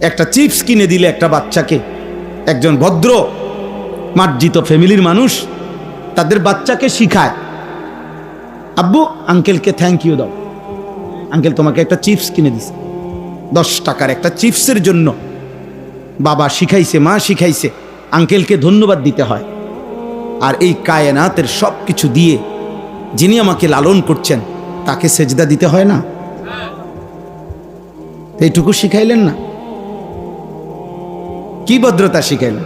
একটা চিপস কিনে দিলে একটা বাচ্চাকে, একজন ভদ্র মার্জিত ফ্যামিলির মানুষ তাদের বাচ্চাকে শিখায়, আব্বু আঙ্কেলকে থ্যাংক ইউ দাও, আঙ্কেল তোমাকে একটা চিপস কিনে দিছে। 10 টাকার একটা চিপসের জন্য বাবা শিখাইছে, মা শিখাইছে, আঙ্কেলকে ধন্যবাদ দিতে হয়। আর এই কায়নাতের সব কিছু দিয়ে যিনি আমাকে লালন করছেন তাকে সেজদা দিতে হয় না? এইটুকু শিখাইলেন না? কি ভদ্রতা শিখাইলেন,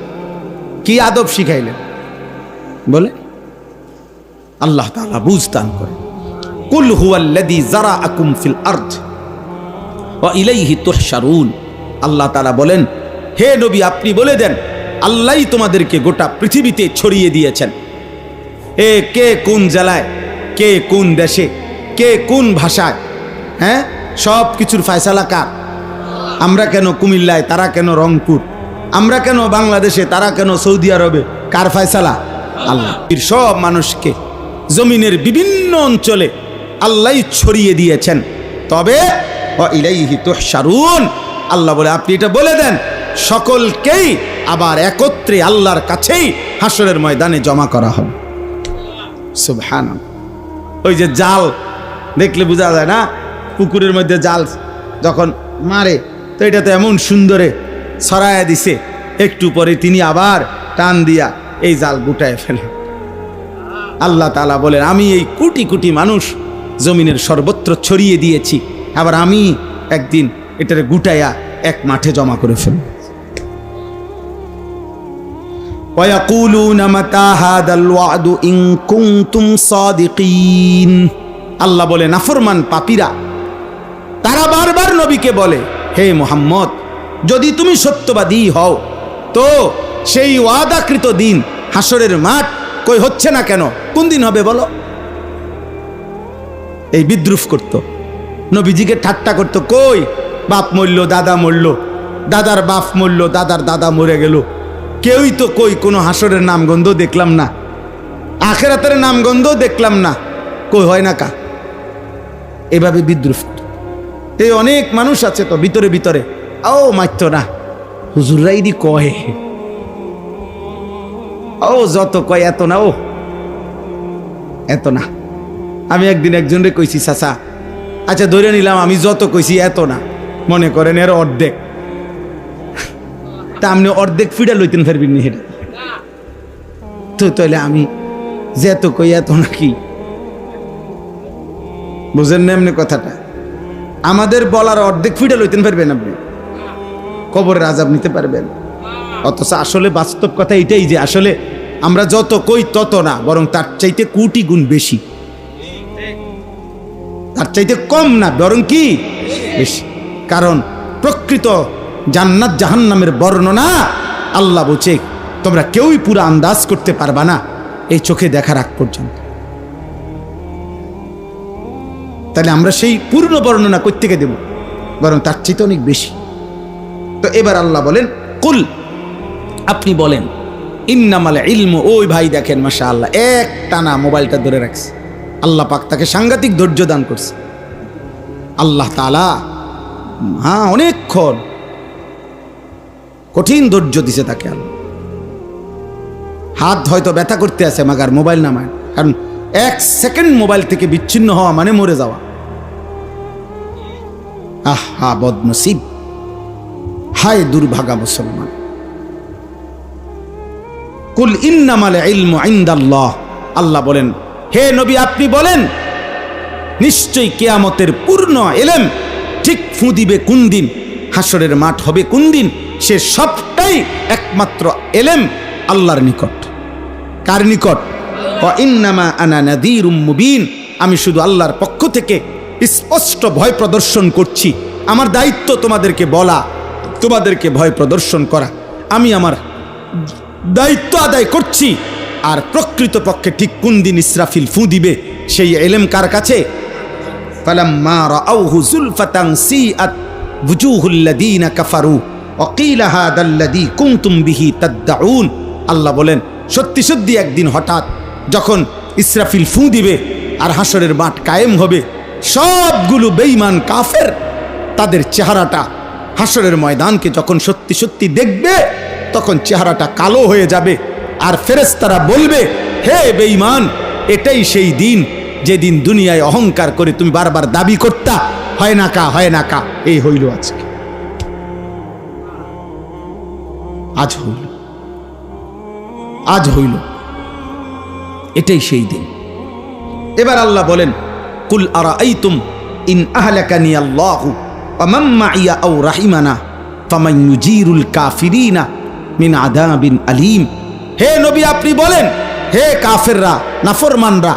কি আদব শিখাইলেন বলে? আল্লাহ তাআলা বুঝদান করেন। কুল হুয়াল্লাযী যারাআকুম ফিল আরদ ওয়া ইলাইহি তুহশারুন। আল্লাহ তাআলা বলেন, হে নবী আপনি বলে দেন, আল্লাহই তোমাদেরকে গোটা পৃথিবীতে ছড়িয়ে দিয়েছেন। কে কোন জেলায়, কে কোন দেশে, কে কোন ভাষায়, হ্যাঁ, সব কিছুর ফয়সালা কার? আমরা কেন কুমিল্লায়, তারা কেন রংপুর, আমরা কেন বাংলাদেশে, তারা কেন সৌদি আরবে, কার ফয়সালা? আল্লাহ। সব মানুষকে জমিনের বিভিন্ন অঞ্চলে আল্লাহই ছড়িয়ে দিয়েছেন। তবে ওয়া ইলাইহি তুহশারুন, আল্লাহ বলে আপনি এটা বলে দেন, সকলকেই আবার একত্রে আল্লাহর কাছেই হাসরের ময়দানে জমা করা হবে। সুবহানাল্লাহ। ওই যে জাল দেখলে বোঝা যায় না, পুকুরের মধ্যে জাল যখন মারে তো এটা তো এমন সুন্দরে ছড়ায়া দিছে, একটু পরে তিনি আবার টান দিয়া এই জাল গুটায় ফেলে। আল্লাহ তাআলা বলেন, আমি এই কোটি কোটি মানুষ জমিনের সর্বত্র ছড়িয়ে দিয়েছি, আবার আমি একদিন এটারে গুটাইয়া এক মাঠে জমা করে ফেলব। ওয়ায়াকুলুনা মাতা হাদাল ওয়াদু ইন কুনতুম সাদিকিন। আল্লাহ বলে, নাফরমান পাপীরা তারা বারবার নবীকে বলে, হে মুহাম্মদ যদি তুমি সত্যবাদী হও তো সেই ওয়াদাকৃত দিন হাসরের মাঠ কই হচ্ছে না কেন? কোন দিন হবে বলো? এই বিদ্রুপ করত, নবীজিকে ঠাট্টা করত, কই বাপ মরল, দাদা মরল, দাদার বাপ মরল, দাদার দাদা মরে গেল, কেউই তো কই কোনো হাসরের নামগন্ধ দেখলাম না, আখিরাতের নামগন্ধ দেখলাম না, কই হয় না কা? এভাবে বিদ্রুপ। এই অনেক মানুষ আছে তো ভিতরে ভিতরে, ও মাইত না, হুজুররাই দি কয়, ও যত কয় এত না, ও এত না। আমি একদিন একজনরে কইছি, চাচা আচ্ছা ধরে নিলাম আমি যত কইছি এত না, মনে করেন এর অর্ধেক, তা আপনি অর্ধেক ফিডা লইতেন ফেরবেন নি হেটা তো? তাহলে আমি যে এত কই এত নাকি? বুঝেন না এমনি কথাটা? আমাদের বলার অর্ধেক ফিডা লইতেন পারবেন আপনি, কবরের আযাব নিতে পারবেন। অথচ আসলে বাস্তব কথা এটাই যে আসলে আমরা যত কই তত না, বরং তার চাইতে কোটি গুণ বেশি, তার চাইতে কম না, বরং কি বেশি। কারণ প্রকৃত জান্নাত জাহান্নামের বর্ণনা আল্লাহ বলছে তোমরা কেউই পুরো আন্দাজ করতে পারবা না এই চোখে দেখার আগ পর্যন্ত। তাহলে আমরা সেই পূর্ণ বর্ণনা কই থেকে দেব? বরং তার চাইতে অনেক বেশি। তো এবার আল্লাহ বলেন, কুল আপনি বলেন, ইন্নামাল ইলমু, ওই ভাই দেখেন মাশাআল্লাহ এক টানা মোবাইলটা ধরে রাখছে, আল্লাহ পাক তাকে সাংঘাতিক ধৈর্য দান করছে। আল্লাহ তাআলা হ্যাঁ অনেকক্ষণ কঠিন ধৈর্য দিছে তাকে। আল্লাহ হাত হয়তো ব্যথা করতে আছে, মাগার মোবাইল নামায়, কারণ 1 সেকেন্ড মোবাইল থেকে বিচ্ছিন্ন হওয়া মানে মরে যাওয়া। আহা বদনসিব, হায় দুর্ভাগা মুসলমান। কুল ইন্নামাল ইলমু ইনদাল্লাহ, আল্লাহ বলেন হে নবী আপনি বলেন নিশ্চয়ই কিয়ামতের পূর্ণ ইলম ঠিক ফু দিবে কোন দিন, হাসরের মাঠ হবে কোন দিন, সে সবটাই একমাত্র ইলম আল্লাহর নিকট। কার নিকট? ওয়া ইন্নামা আনা নাযীরুম মুবিন, আমি শুধু আল্লাহর পক্ষ থেকে স্পষ্ট ভয় প্রদর্শন করছি। আমার দায়িত্ব তোমাদেরকে বলা, তোমাদেরকে ভয় প্রদর্শন করা, আমি আমার দায়িত্ব আদায় করছি। আর প্রকৃত পক্ষে ঠিক কোন দিন ইসরাফিল ফু দিবে সেই ইলম কার কাছে? ফালাম্মা রাআউহু যুলফাতান সিআত বুজুহুল লাযীনা কাফারু ওয়া ক্বিলা হাদাল্লাযী কুনতুম বিহি তাদউন। আল্লাহ বলেন সত্যি সত্যি একদিন হঠাৎ যখন ইসরাফিল ফু দিবে আর হাসরের মাঠ কায়েম হবে, সবগুলো বেঈমান কাফের তাদের চেহারাটা হাসরের ময়দানকে যখন সত্যি সত্যি দেখবে তখন চেহারাটা কালো হয়ে যাবে, আর ফেরেশতারা বলবে, হে বেঈমান, এটাই সেই দিন যেদিন দুনিয়ায় অহংকার করে তুমি বারবার দাবি করতা হয় না কা হয় না কা, এই হইল আজকে, আজ হইল, আজ হইল, এটাই সেই দিন। এবার আল্লাহ বলেন, কুল আরাআইতুম ইন আহলাকানি আল্লাহু ওয়া মান মাইয়া আও রাহিমানা ফামান ইউজিরুল কাফিরিনা মিন আযাবিন আলীম। হে নবী আপনি বলেন, হে কাফেররা, নাফরমানরা,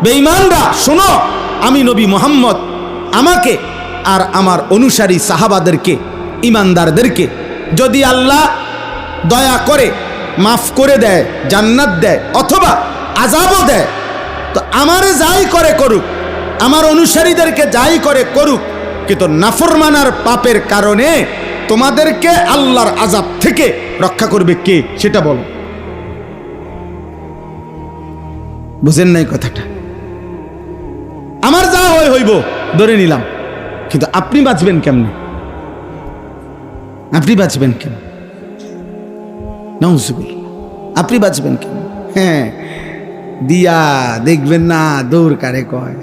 বেঈমানরা, শোনো, আমি নবী মুহাম্মদ আমাকে আর আমার অনুসারী সাহাবাদেরকে, ইমানদারদেরকে যদি আল্লাহ দয়া করে মাফ করে দেয়, জান্নাত দেয় অথবা আযাবও দেয়, তো আমারে যাই করে করুক, আমার অনুসারীদেরকে যাই করে করুক, কিন্তু নাফরমানার পাপের কারণে তোমাদেরকে আল্লাহর আযাব থেকে রক্ষা করবে কে সেটা বলো। বুঝেন নাই কথাটা? আমার যা হয় হইব ধরে নিলাম, কিন্তু আপনি বাঁচবেন কেমনে? আপনি বাঁচবেন কেন? নাউজুবিল্লাহ, আপনি বাঁচবেন কেন? হ্যাঁ, দিয়া দেখবেন না দৌড় কারে কয়,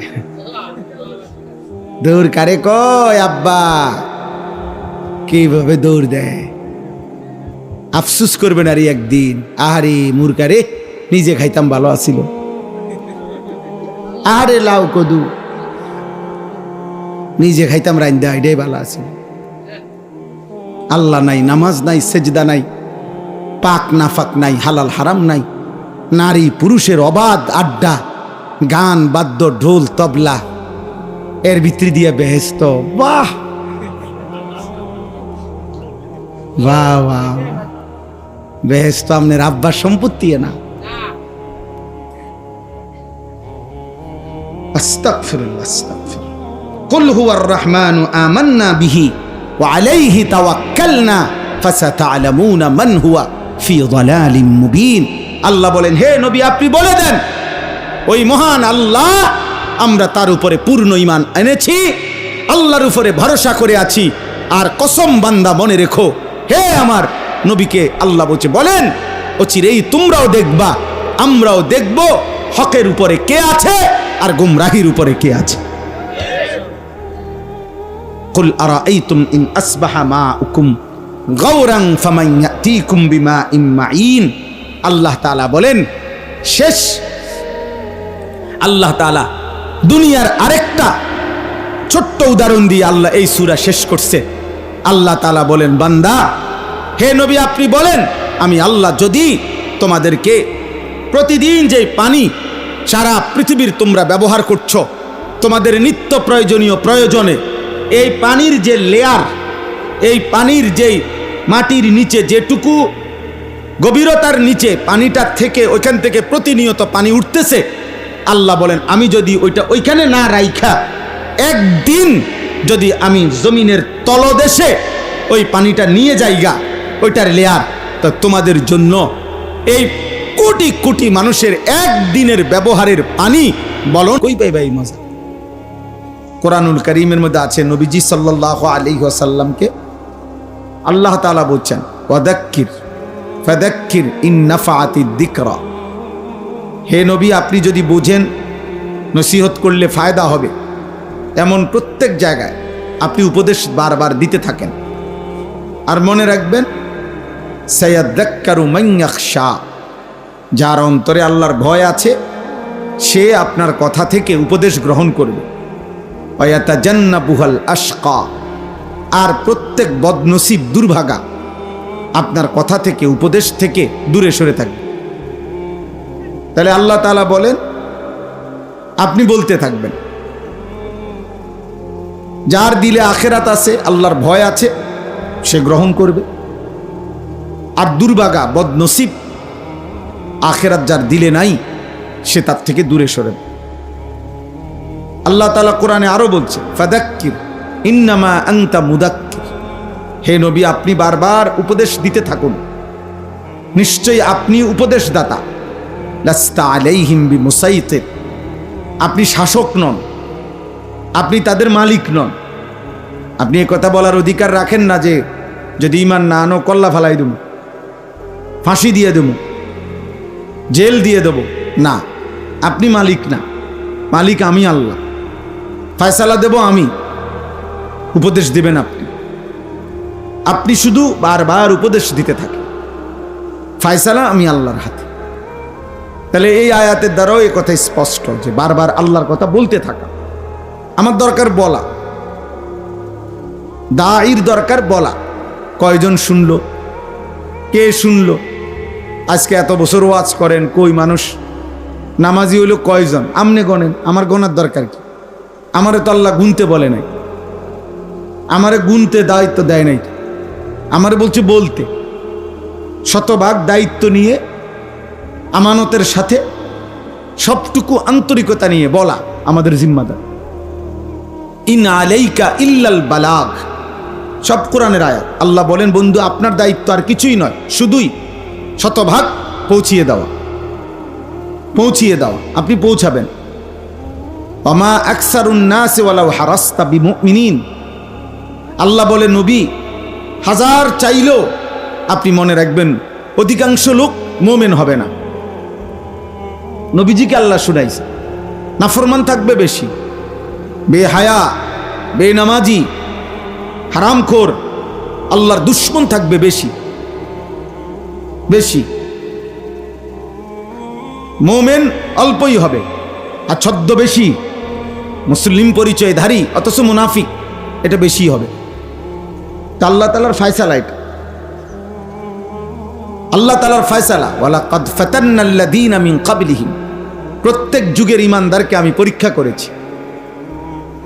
দৌড় কারে কয়, আব্বা কিভাবে দৌড় দেয়, আফসুস করবেন আর একদিন, আহারে মুরকারে নিজে খাইতাম ভালো আছিল, আরে লাউ কদু নিজে খাইতাম রাইন্দা, এটাই ভালো আছিল। আল্লাহ নাই, নামাজ নাই, সেজদা নাই, পাক নাফাক নাই, হালাল হারাম নাই, নারী পুরুষের অবাধ আড্ডা, গান বাদ্য ঢোল তবলা, এর ভিতরে দিয়ে বেহেস্ত। বাহ বাহ বাহ, বেহেস্ত আপনার আব্বার সম্পত্তি না। আস্তাগফিরুল্লাহ, আস্তাগফিরুল্লাহ। কুল হুয়ার রহমানু আমান্না বিহি ওয়া আলাইহি তাওয়াক্কালনা ফাসাতা'লামুনা মান হুয়া ফি যালালিম মুবিন। আল্লাহ বলেন, হে নবী আপনি বলে দেন, ওই মহান আল্লাহ, আমরা তার উপরে পূর্ণ ঈমান এনেছি, আল্লাহর উপরে ভরসা করে আছি। আর কসম বান্দা মনে রেখো, হে আমার নবীকে আল্লাহ বলছে, বলেন অচিরেই তোমরাও দেখবা, আমরাও দেখব হকের উপরে কে আছে আর গুমরাহির উপরে কে আছে। কুল আরাআইতুম ইন আসবাহা মাউকুম গাওরান ফামান ইয়াতিকুম বিমাইন মাঈন। আল্লাহ তাআলা বলেন, শেষ আল্লাহ তাআলা দুনিয়ার আরেকটা ছোট্ট উদাহরণ দিয়ে আল্লাহ এই সূরা শেষ করছে। আল্লাহ তাআলা বলেন, বান্দা হে নবী আপনি বলেন, আমি আল্লাহ যদি তোমাদেরকে প্রতিদিন যে পানি সারা পৃথিবীর তোমরা ব্যবহার করছো তোমাদের নিত্য প্রয়োজনীয় প্রয়োজনে, এই পানির যে লেয়ার, এই পানির যেই মাটির নিচে যেটুকু গভীরতার নিচে পানিটা থেকে, ওইখান থেকে প্রতিনিয়ত পানি উঠতেছে, আল্লাহ বলেন আমি যদি ওইটা ওইখানে না রাইখা একদিন যদি আমি জমিনের তলদেশে ওই পানিটা নিয়ে যাইগা, ওইটার লেয়ার, তো তোমাদের জন্য এই কোটি কোটি মানুষের একদিনের ব্যবহারের পানি বলো কই পাই ভাই মজা। কোরআনুল কারীমের মধ্যে আছে, নবীজি সাল্লাল্লাহু আলাইহি ওয়াসাল্লামকে আল্লাহ তাআলা বলছেন, ওয়াদাক্কির ফাদাক্কির ইন নাফাআতিদ যিকরা। হে নবী আপনি যদি বুঝেন নসিহত করলে ফায়দা হবে, এমন প্রত্যেক জায়গায় আপনি উপদেশ বারবার দিতে থাকেন। আর মনে রাখবেন, সায়াযাক্কারু মান ইয়াখশা, যার অন্তরে আল্লাহর ভয় আছে সে আপনার কথা থেকে উপদেশ গ্রহণ করবে। ওয়া ইয়াতাজান্নাবুহাল আশকা, আর প্রত্যেক বদনসিব দুর্ভাগা আপনার কথা থেকে, উপদেশ থেকে দূরে সরে থাকবে। তাহলে আল্লাহ তাআলা বলেন আপনি বলতে থাকবেন, যার দিলে আখিরাত আছে, আল্লাহর ভয় আছে, সে গ্রহণ করবে। আর দুর্ভাগা বদনসিব, আখিরাত যার দিলে নাই, সে তার থেকে দূরে সরে। আল্লাহ তাআলা কোরআনে আরো বলছে, ফাদাক্কির ইন্নামা আনতা মুদাক্কির। হে নবী আপনি বারবার উপদেশ দিতে থাকুন, নিশ্চয়ই আপনি উপদেশদাতা। লাস্তা আলাইহিম বিমুসাইতির, আপনি শাসক নন, আপনি তাদের মালিক নন। আপনি এ কথা বলার অধিকার রাখেন না যে যদি ঈমান না আনো কল্লা ফালাই দেব, ফাঁসি দিয়ে দেব, জেল দিয়ে দেব। না, আপনি মালিক না, মালিক আমি আল্লাহ। ফয়সালা দেব আমি, উপদেশ দিবেন আপনি। আপনি শুধু বারবার উপদেশ দিতে থাকেন, ফয়সালা আমি আল্লাহর হাতে। তাহলে এই আয়াতের দ্বারাও এই কথা স্পষ্ট যে বারবার আল্লাহর কথা বলতে থাকা। আমার দরকার বলা, দাঈর দরকার বলা। কয়জন শুনলো, কে শুনলো? আজকে এত বছর ওয়াজ করেন, কই মানুষ নামাজি হইল কয়জন? আমনে গণেন, আমার গণার দরকার কি? আমারে তো আল্লাহ গুনতে বলে নাই, আমারে গুনতে দায়িত্ব দেয় নাই, আমারে বলছে বলতে। শতভাগ দায়িত্ব নিয়ে আমানতের সাথে সবটুকু আন্তরিকতা নিয়ে বলা আমাদের জিম্মাদার। ইন আলাইকা ইল্লাল বালাগ, সব কোরআনের আয়াত। আল্লাহ বলেন বন্ধু আপনার দায়িত্ব আর কিছুই নয়, শুধুই শতভাগ পৌঁছিয়ে দেওয়া, পৌঁছিয়ে দেওয়া। আপনি পৌঁছাবেন। ওমা আকসারুন নাস ওয়ালাউ হারাস্তা বিমুমিনিন, আল্লাহ বলে নবী হাজার চাইলেও আপনি মনে রাখবেন অধিকাংশ লোক মোমেন হবে না। নবীজিকে আল্লাহ শুনাইছে নাফরমান থাকবে বেশি, বেহায়া, বেনামাজি, হারামখোর, আল্লাহর দুশ্মন থাকবে বেশি বেশি। মোমেন অল্পই হবে, আর ছদ্মবেশী মুসলিম পরিচয়ধারী অথচ মুনাফিক এটা বেশি হবে। তা আল্লাহ তাআলার ফয়সালা এটা, আল্লাহ তাআলার ফয়সালা। ওয়ালাকাদ ফাতান্নাল্লাযীনা মিন ক্বাবলিহিম, প্রত্যেক যুগের ঈমানদারকে আমি পরীক্ষা করেছি।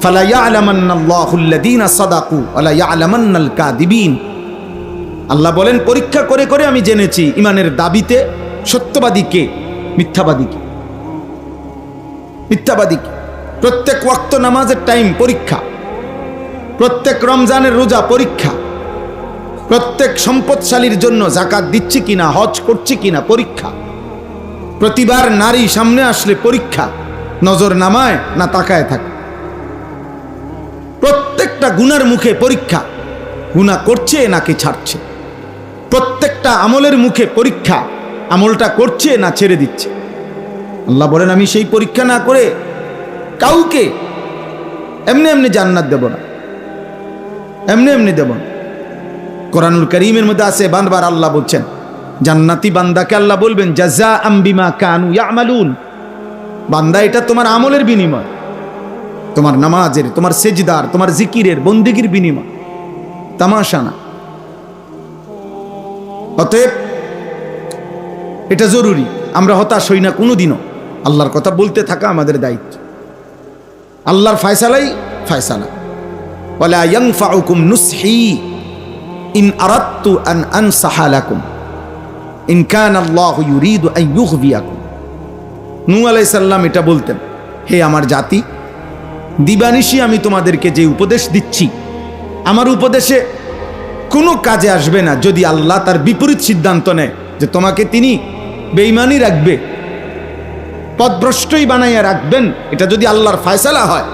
ফালা ইয়ালামান্নাল্লাহুল্লাযীনা সাদাকু ওয়ালা ইয়ালামান্নাল কাযিবিন, আল্লাহ বলেন পরীক্ষা করে করে আমি জেনেছি ঈমানের দাবিতে সত্যবাদী কে, মিথ্যাবাদী কে, মিথ্যাবাদী কে। প্রত্যেক ওয়াক্ত নামাজের টাইম পরীক্ষা, প্রত্যেক রমজানের রোজা পরীক্ষা, প্রত্যেক সম্পদশালীর জন্য যাকাত দিচ্ছি কিনা, হজ করছি কিনা পরীক্ষা, প্রতিবার নারী সামনে আসলে পরীক্ষা, নজর নামায় না তাকায় থাকে। প্রত্যেকটা গুনার মুখে পরীক্ষা, গুনাহ করছে নাকি ছাড়ছে। প্রত্যেকটা আমলের মুখে পরীক্ষা, আমলটা করছে না ছেড়ে দিচ্ছে। আল্লাহ বলেন আমি সেই পরীক্ষা না করে কাউকে এমনি এমনি জান্নাত দেব না, এমনি এমনি দেব না। কোরআনুল কারীমের মধ্যে আছে বারবার আল্লাহ বলছেন জান্নাতি বান্দাকে আল্লাহ বলবেন জাযাআম বিমা কানু ইয়ামালুন, বান্দা এটা তোমার আমলের বিনিময়, তোমার নামাজের, তোমার সেজদার, তোমার জিকিরের, বন্দেগীর বিনিময়, তামাশা না। অতএব এটা জরুরি, আমরা হতাশ হই না কোনোদিনও। আল্লাহর কথা বলতে থাকা আমাদের দায়িত্ব। আল্লাহর ফয়সালাই ফয়সালা। ওয়ালা ইয়ানফাউকুম নুসহি ইন আরাদতু আন আনসাহা লাকুম ইন কানা আল্লাহু ইউরিদু আন ইউগবিয়াকুম। নূহ আলাইহিস সালাম এটা বলতেন, হে আমার জাতি, দিবানিশি আমি তোমাদেরকে যে উপদেশ দিচ্ছি, আমার উপদেশে কোনো কাজে আসবে না যদি আল্লাহ তার বিপরীত সিদ্ধান্ত নেয় যে তোমাকে তিনি বেঈমানি রাখবে, পথভ্রষ্টই বানাইয়া রাখবেন। এটা যদি আল্লাহর ফয়সালা হয়,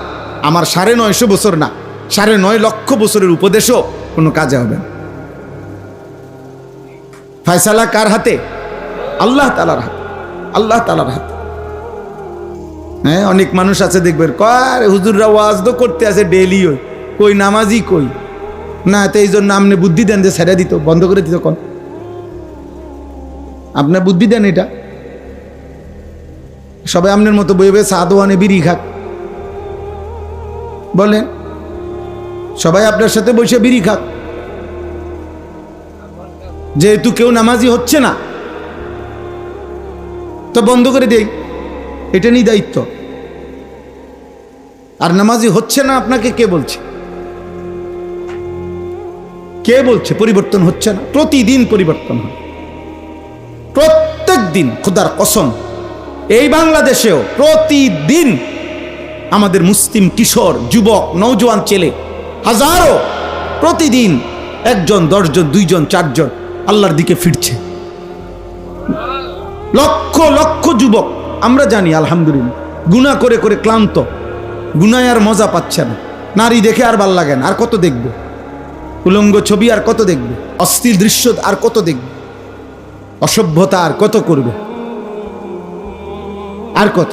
আমার ৯৫০ বছর না ৯.৫ লক্ষ বছরের উপদেশও কোনো কাজে হবে না। ফয়সালা কার হাতে? আল্লাহ তাআলার হাতে, আল্লাহ তাআলার হাতে। হ্যাঁ, অনেক মানুষ আছে দেখবেন কয় হুজুররা ওয়াজ তো করতে আছে ডেইলি, কই নামাজি কই না, তো এই জন্য আপনি বুদ্ধি দেন যে ছেড়ে দিত, বন্ধ করে দিত। কোন আপনার বুদ্ধি দেন এটা? সবাই আপনার মতো বইবে সাদোয়ানে বিড়ি খাক, বলেন সবাই আপনার সাথে বসে বিড়ি খাক, যেহেতু কেউ নামাজি হচ্ছে না তো বন্ধ করে দেই, এটা নিয়ে দায়িত্ব। আর নামাজি হচ্ছে না আপনাকে কে বলছে? কে বলছে পরিবর্তন হচ্ছে না? প্রতিদিন পরিবর্তন হয়, প্রত্যেক দিন। খোদার কসম, এই বাংলাদেশেও প্রতিদিন আমাদের মুসলিম কিশোর, যুবক, নওজোয়ান ছেলে হাজারো প্রতিদিন ১ জন, ১০ জন, ২ জন, ৪ জন আল্লাহর দিকে ফিরছে। লক্ষ লক্ষ যুবক আমরা জানি আলহামদুলিল্লাহ গুনাহ করে করে ক্লান্ত, গুনায় আর মজা পাচ্ছে না, নারী দেখে আর ভাল লাগে না, আর কত দেখবে? উলঙ্গ ছবি আর কত দেখবে? অস্থির দৃশ্য আর কত দেখবে? অসভ্যতা আর কত করবে? আর কত?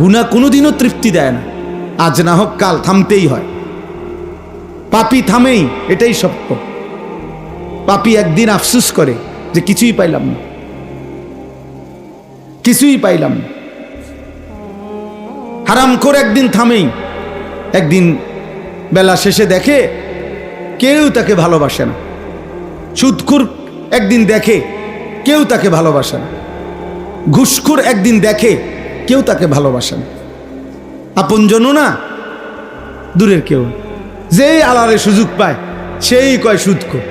গুনাহ কোনোদিনও তৃপ্তি দেয় না, আজ না হোক কাল থামতেই হয়। পাপী থামেই, এটাই সত্য। পাপী একদিন আফসোস করে যে কিছুই পাইলাম না, কিছুই পাইলাম না। হারামখোর একদিন থামেই, একদিন বেলা শেষে দেখে কেউ তাকে ভালোবাসে না। সুদখোর একদিন দেখে কেউ তাকে ভালোবাসে না। ঘুষখোর একদিন দেখে কেউ তাকে ভালোবাসে না। আপনজনও না, দূরের কেউ। যেই আলারে সুযোগ পায় সেই কয় সুদখোর,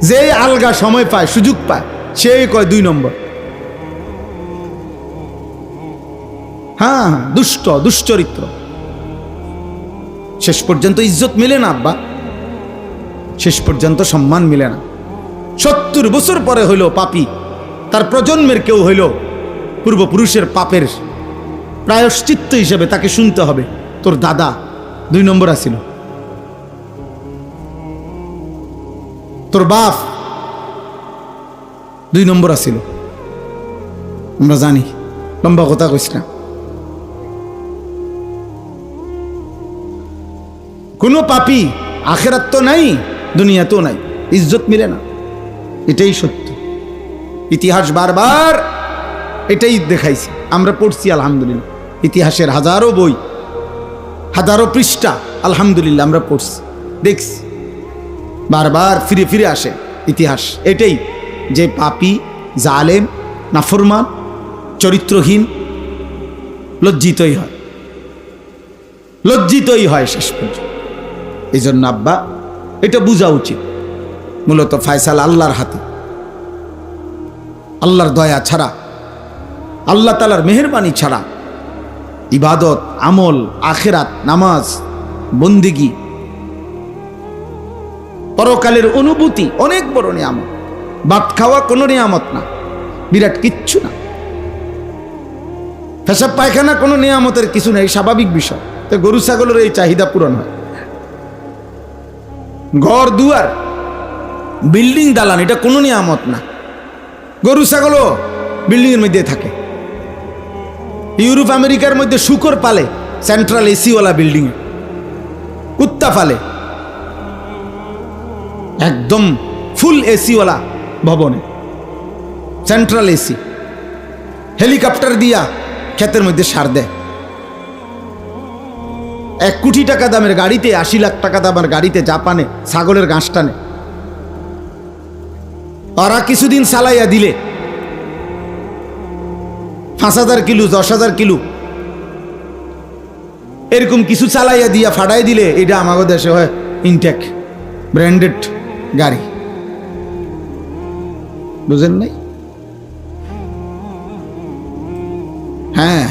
যেই আলগা সময় পায়, সুযোগ পায়, সেই কয় 2 নম্বর। হ্যাঁ, দুষ্ট, দুশ্চরিত্র। শেষ পর্যন্ত ইজ্জত মিলে না আব্বা, শেষ পর্যন্ত সম্মান মিলে না। 70 বছর পরে হইল পাপী, তার প্রজন্মের কেউ হইল পূর্বপুরুষের পাপের প্রায়শ্চিত্ত হিসেবে তাকে শুনতে হবে, তোর দাদা 2 নম্বর আছিল, তোর বাপ 2 নম্বর আছিল। আমরা জানি, লম্বা কথা কইস না। কোনো পাপী আখেরাত তো নাই, দুনিয়াতেও নাই, ইজ্জত মিলে না, এটাই সত্য। ইতিহাস বারবার এটাই দেখাইছে, আমরা পড়ছি আলহামদুলিল্লাহ। ইতিহাসের হাজারো বই, হাজারো পৃষ্ঠা আলহামদুলিল্লাহ আমরা পড়ছি, দেখছি। বারবার ফিরে ফিরে আসে ইতিহাস এটাই, যে পাপী, জালেম, নাফরমান, চরিত্রহীন লজ্জিতই হয়, লজ্জিতই হয় শেষ পর্যন্ত। এই জন্য আব্বা এটা বোঝা উচিত, মূলত ফায়সালা আল্লাহর হাতে। আল্লাহর দয়া ছাড়া, আল্লাহ তাআলার মেহেরবানি ছাড়া ইবাদত, আমল, আখিরাত, নামাজ, বন্দেগী, পরকালের অনুভূতি অনেক বড় নিয়ামত। ভাত খাওয়া কোনো নিয়ামত না, বিরাট কিচ্ছু না। পেশাব পায়খানা কোনো নিয়ামতের কিছু নেই, স্বাভাবিক বিষয়। তো গরু ছাগলের এই চাহিদা পূরণ হয়। ঘর দুয়ার, বিল্ডিং, দালান, এটা কোনো নিয়ামত না। গরু ছাগলও বিল্ডিং এর মধ্যে থাকে। ইউরোপ আমেরিকার মধ্যে শুকর পালে সেন্ট্রাল এসিওয়ালা বিল্ডিং এ, কুত্তা পালে একদম ফুল এসিওয়ালা ভবনে, সেন্ট্রাল এসি। হেলিকপ্টার দিয়া ক্ষেতের মধ্যে সার দেয়। 1 কোটি টাকা দামের গাড়িতে, 80 লাখ টাকা দামের গাড়িতে জাপানে ছাগলের ঘাস টানে। ওরা কিছুদিন চালাইয়া দিলে 5,000 কিলো, 10,000 কিলো এরকম কিছু চালাইয়া দিয়া ফাটাই দিলে এটা আমাদের দেশে হয় ইনটেক ব্র্যান্ডেড গাড়ি। বুঝেন নাই? হ্যাঁ,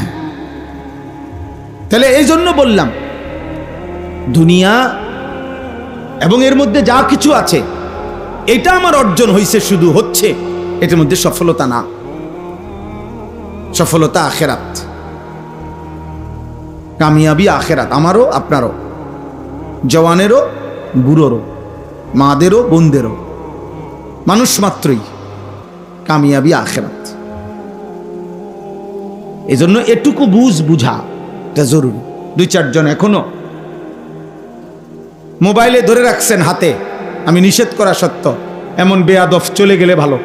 তাহলে এই জন্য বললাম দুনিয়া এবং এর মধ্যে যা কিছু আছে এটা আমার অর্জন হয়েছে, শুধু হচ্ছে, এটার মধ্যে সফলতা না। সফলতা আখেরাত, কামিয়াবি আখেরাত, আমারও আপনারও, জওয়ানেরও বুড়োরও, মাদেরও বোনদেরও, মানুষ মাত্রই কামিয়াবি আখেরাত। এই জন্য এটুকু বুঝা এটা জরুরি। 2-4 জন এখনো মোবাইলে ধরে রাখছেন হাতে, আমি নিষেধ করা সত্ত্বেও, এমন বেয়াদব চলে গেলে ভালো,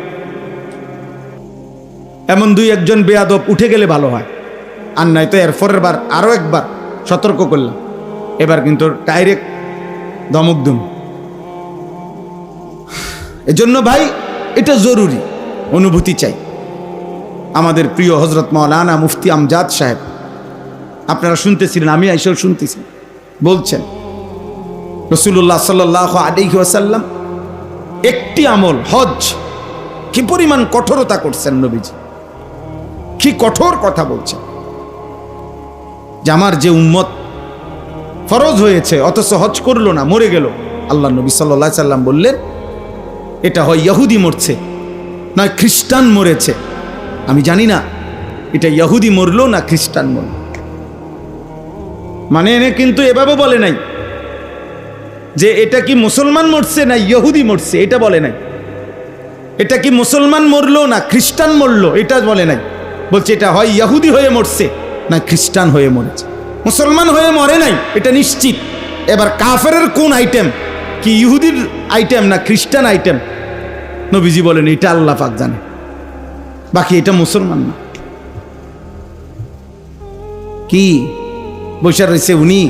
এমন 2-1 জন বেয়াদব উঠে গেলে ভালো হয়। আর নাই তো এর পরের বার আরো একবার সতর্ক করলাম, এবার কিন্তু ডাইরেক্ট ধমক দুম। এজন্য ভাই এটা জরুরি, অনুভূতি চাই। আমাদের প্রিয় হযরত মাওলানা মুফতি আমজাদ সাহেব, আপনারা শুনতেছিলেন, আমি আইসাও শুনতেছি, বলছেন রাসূলুল্লাহ সাল্লাল্লাহু আলাইহি ওয়াসাল্লাম একটি আমল হজ, কি পরিমাণ কঠোরতা করছেন নবীজি, কি কঠোর কথা বলছেন, যে আমার যে উম্মত ফরজ হয়েছে অথচ হজ করলো না, মরে গেল। আল্লাহ নবী সাল্লাল্লাহু আলাইহি সাল্লাম বললেন, এটা হয় ইহুদি মরছে নয় খ্রিস্টান মরেছে। আমি জানি না এটা ইহুদি মরলো না খ্রিস্টান মরল, মানে এনে কিন্তু এভাবে বলে নাই যে এটা কি মুসলমান মরছে না ইহুদি মরছে, এটা বলে নাই। এটা কি মুসলমান মরলো না খ্রিস্টান মরলো, এটা বলে নাই। বলছে এটা হয় ইহুদি হয়ে মরছে না খ্রিস্টান হয়ে মরেছে, মুসলমান হয়ে মরে নাই, এটা নিশ্চিত। এবার কাফেরের কোন আইটেম, কি ইহুদির আইটেম না খ্রিস্টান আইটেম, নবীজি বলেন এটা আল্লাহ পাক জানে, বাকি এটা মুসলমান না। কি বসে রয়েছে উনি,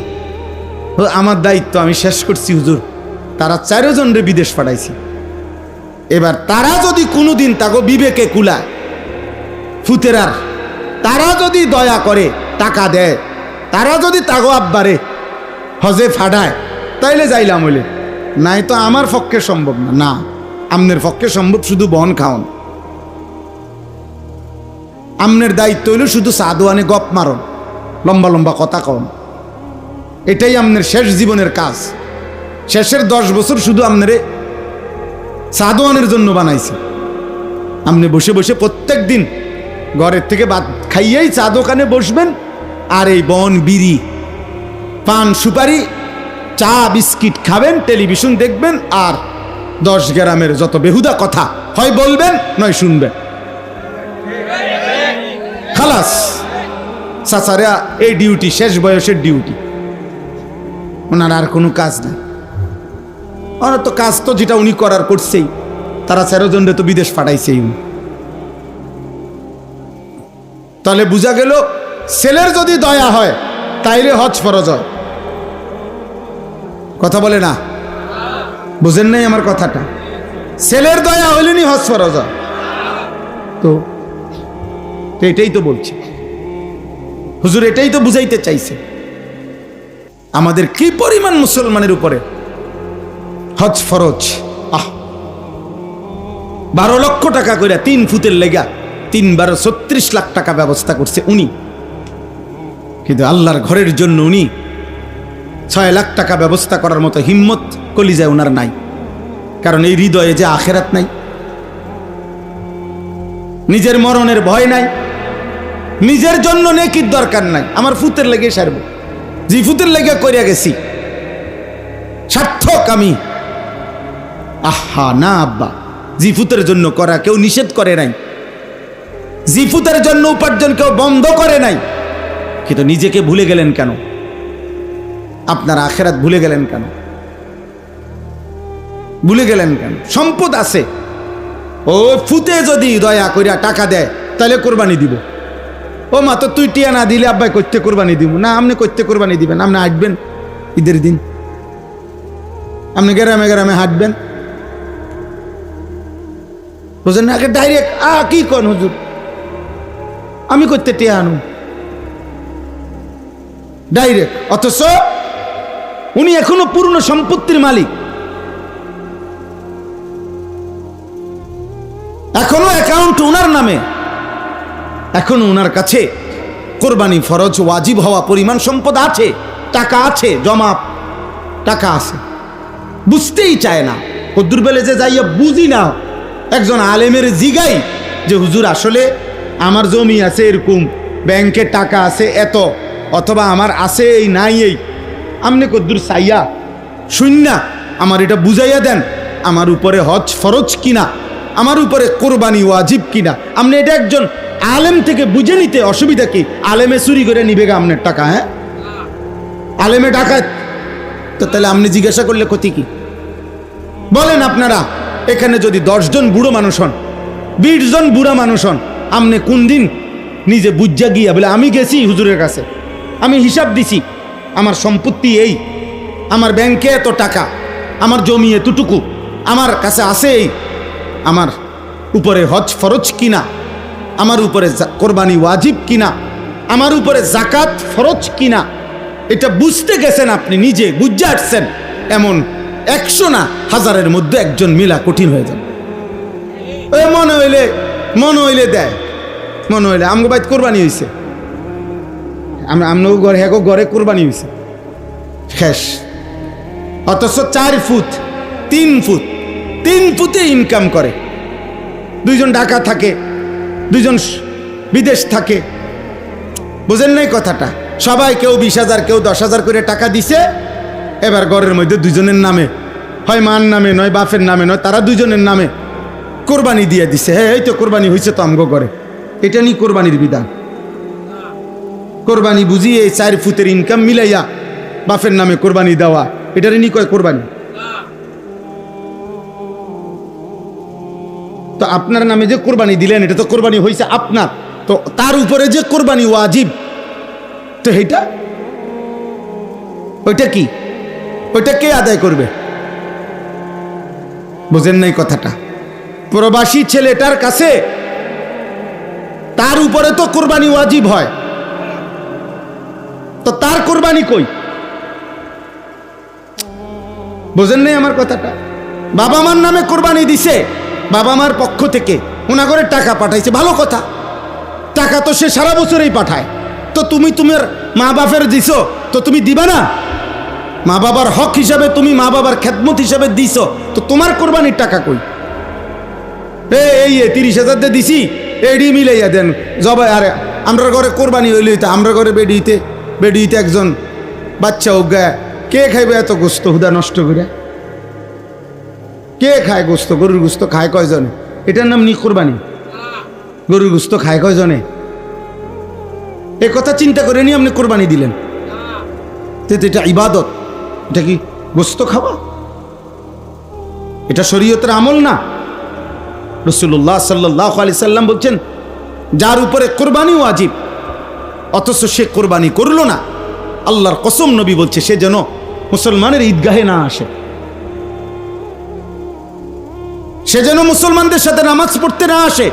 আমার দায়িত্ব আমি শেষ করছি হুজুর, তারা 4 জনরে বিদেশ পাঠাইছি। এবার তারা যদি কোনোদিন তাকে বিবেকে কুলায়, ফুতেরার তারা যদি দয়া করে টাকা দেয়, তারা যদি তাগো আব্বারে হজে ফাডায়, তাইলে যাইলাম হইলে, নাই তো আমার পক্ষে সম্ভব না। না, আমনের পক্ষে সম্ভব শুধু বন খাওন। আমনের দায়িত্ব হইল শুধু সাদোয়ানে গপ মারন, লম্বা লম্বা কথা কন, এটাই আমনের শেষ জীবনের কাজ। শেষের 10 বছর শুধু আমনেরে সাদোয়ানের জন্য বানাইছে। আপনি বসে বসে প্রত্যেক দিন ঘরের থেকে ভাত খাইয়েই চা দোকানে বসবেন, আর এই বন বিড়ি পান সুপারি চা বিস্কিট খাবেন, টেলিভিশন দেখবেন, আর 10 গ্রামের যত বেহুদা কথা হয় বলবেন নয় শুনবেন। খালাস, চাচারা এই ডিউটি, শেষ বয়সের ডিউটি, ওনার আর কোনো কাজ নাই। ওনার তো কাজ তো যেটা উনি করার করছেই, তারা 13 জনরে তো বিদেশ পাঠাইছেই। তাহলে বোঝা গেল ছেলের যদি দয়া হয় তাইলে হজ ফরজ হয়। কথা বলে না, বুঝেন নাই আমার কথাটা? ছেলের দয়া হইলেনি হজ ফরজ হয়। তো এটাই তো বলছে হুজুর, এটাই তো বুঝাইতে চাইছে আমাদের কি পরিমাণ মুসলমানের উপরে হজ ফরজ। 12 লক্ষ টাকা করে 3 ফুটের লেগা 3 বার 36 লাখ টাকা ব্যবস্থা করছে উনি, কিন্তু আল্লাহর ঘরের জন্য উনি 6 লাখ টাকা ব্যবস্থা করার মতো হিম্মত কলিজায় ওনার নাই। কারণ এই হৃদয়ে যে আখেরাত নাই, নিজের মরণের ভয় নাই, নিজের জন্য নেকির দরকার নাই, আমার ফুতের লেগে সারব, জি ফুতের লেগে করিয়া গেছি, সার্থক আমি। আহা না আব্বা, জিফুতের জন্য করা কেউ নিষেধ করে নাই, জিফুতের জন্য উপার্জন কেউ বন্ধ করে নাই, কিন্তু নিজেকে ভুলে গেলেন কেন? আপনার আখেরাত ভুলে গেলেন কেন? ভুলে গেলেন কেন? সম্পদ আছে, ও ফুতে যদি দয়া করিয়া টাকা দেয় তাহলে কোরবানি দিব। ও মা, তো তুই টিয়া না দিলে আব্বাই করতে কোরবানি দিব না। আপনি করতে কোরবানি দিবেন, আপনি হাঁটবেন ঈদের দিন, আপনি গ্রামে গ্রামে হাঁটবেন, বুঝলেন না? আগে ডাইরেক্ট কি কন হুজুর, আমি করতে টিয়া আনু ডাইরেক্ট, অথচ উনি এখনো পূর্ণ সম্পত্তির মালিক, এখনো অ্যাকাউন্ট ওনার নামে, এখনো ওনার কাছে কোরবানি ফরজ ওয়াজিব হওয়া পরিমাণ সম্পদ আছে, টাকা আছে, জমা টাকা আছে, বুঝতেই চায় না। কদ্দুর বেলে যে যাইয়া বুঝি না, একজন আলেমের জিগাই যে হুজুর আসলে আমার জমি আছে এরকম, ব্যাংকে টাকা আছে এত, অথবা আমার আছে এই নাই এই, আমনে কদ্দুর চাইয়া শুননা আমার এটা বুঝাইয়া দেন, আমার উপরে হজ ফরজ কিনা, আমার উপরে কোরবানি ওয়াজিব কিনা। আপনি এটা একজন আলেম থেকে বুঝে নিতে অসুবিধা কি? আলেমে চুরি করে নিবে গা আপনার টাকা? হ্যাঁ, আলেমে ডাকাত তো, তাহলে আপনি জিজ্ঞাসা করলে ক্ষতি কি? বলেন আপনারা, এখানে যদি 10 জন বুড়ো মানুষ হন, 20 জন বুড়া মানুষ হন, আপনি কোন দিন নিজে বুঝা গিয়া বলে আমি গেছি হুজুরের কাছে, আমি হিসাব দিছি, আমার সম্পত্তি এই, আমার ব্যাংকে এত টাকা, আমার জমি এতটুকু, আমার কাছে আছে এই, আমার উপরে হজ ফরজ কিনা, আমার উপরে কোরবানি ওয়াজিব কিনা, আমার উপরে জাকাত ফরজ কিনা, এটা বুঝতে গেছেন আপনি, নিজে বুঝে আসছেন, এমন 100 না 1000-এর মধ্যে একজন মিলা কঠিন হয়ে যাবে। ওই মনে হইলে দেয়, মনে হইলে আমগো বাইত কোরবানি হয়েছে, আমগো ঘরে হ্যাগো ঘরে কোরবানি হয়েছে শেষ। অথচ 4 ফুট 3 ফুট 3 ফুটে ইনকাম করে, 2 জন ঢাকা থাকে, 2 জন বিদেশ থাকে, বুঝেন নাই কথাটা? সবাই কেউ 20,000 কেউ 10,000 করে টাকা দিছে। এবার ঘরের মধ্যে দুজনের নামে, হয় মার নামে নয় বাপের নামে নয়, তারা দুজনের নামে কোরবানি দিয়ে দিছে। হ্যাঁ, এই তো কোরবানি হয়েছে তো আমগো ঘরে। এটা নি কোরবানির বিধান? কোরবানি বুঝিয়ে 4 ফুটের ইনকাম মিলাইয়া বাপের নামে কোরবানি দেওয়া, এটারে নি কয় কোরবানি? তো আপনার নামে যে কোরবানি দিলেন, এটা তো কোরবানি হয়েছে আপনার, তো তার উপরে যে কোরবানি ওয়াজিব, তো এইটা ওইটা কি? ওইটা কে আদায় করবে? বুঝেন নাই কথাটা? প্রবাসী ছেলেটার কাছে তার উপরে তো কোরবানি ওয়াজিব হয়, তো তার কোরবানি কই? বুঝেন নাই আমার কথাটা? বাবা মার নামে কোরবানি দিছে, বাবা মার পক্ষ থেকে ওনা করে টাকা পাঠাইছে, ভালো কথা। টাকা তো সে সারা বছরেই পাঠায়, তো তুমি তোমার মা বাপের দিছো, তো তুমি দিবা না? মা বাবার হক হিসাবে তুমি মা বাবার খেদমত হিসাবে দিছো, তো তোমার কোরবানির টাকা কই? এই 30,000 দিয়ে দিছি, এডি মিলাইয়া দেন জবাই। আরে আমরা ঘরে কোরবানি হইলে তো আমরা ঘরে বেডিতে একজন বাচ্চা উগা, কে খাইবে এত গোস্ত হুদা নষ্ট করে? কে খায় গোস্ত? গরুর গোস্ত খায় কয়জনে? এটার নাম নি কোরবানি? গরুর গোস্ত খায় কয়জনে? এ কথা চিন্তা করে নি আপনি কোরবানি দিলেন, এটা ইবাদত? এটা কি গোস্ত খাওয়া? এটা শরীয়তের আমল না। রাসূলুল্লাহ সাল্লাল্লাহু আলাইহি সাল্লাম বলছেন, যার উপরে কোরবানি ওয়াজিব অথচ সে কোরবানি করলো না, আল্লাহর কসম নবী বলছে সে যেন মুসলমানের ঈদগাহে না আসে, সে যেন মুসলমানদের সাথে নামাজ পড়তে না আসে।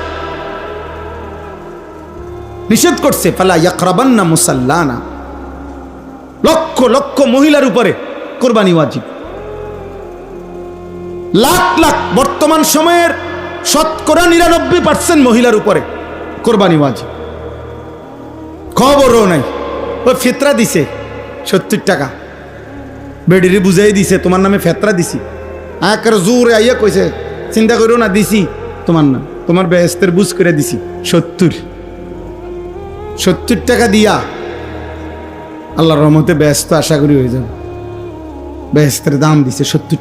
নিষেধ করছে, ফালা ইয়াকরাবান্না মুসাল্লানা। লক্ষ লক্ষ মহিলার উপরে কোরবানি ওয়াজিব, লাখ লাখ, বর্তমান সময়ের 99% মহিলার উপরে কোরবানি ওয়াজিব। খবরও নাই, ও ফিতরা দিছে 70 টাকা, বেডিরে বুঝাই দিছে তোমার নামে ফেতরা দিছি, একের জোরে আইয়া কইছে চিন্তা করো না, দিছি তোমার নাম, তোমার বেহেস্তের বুঝ করে দিছি 70 টাকা দিয়া আল্লাহর রহমতে বেহেস্ত আশা করি হয়ে যাবে। বেহেস্তের দাম দিছে 70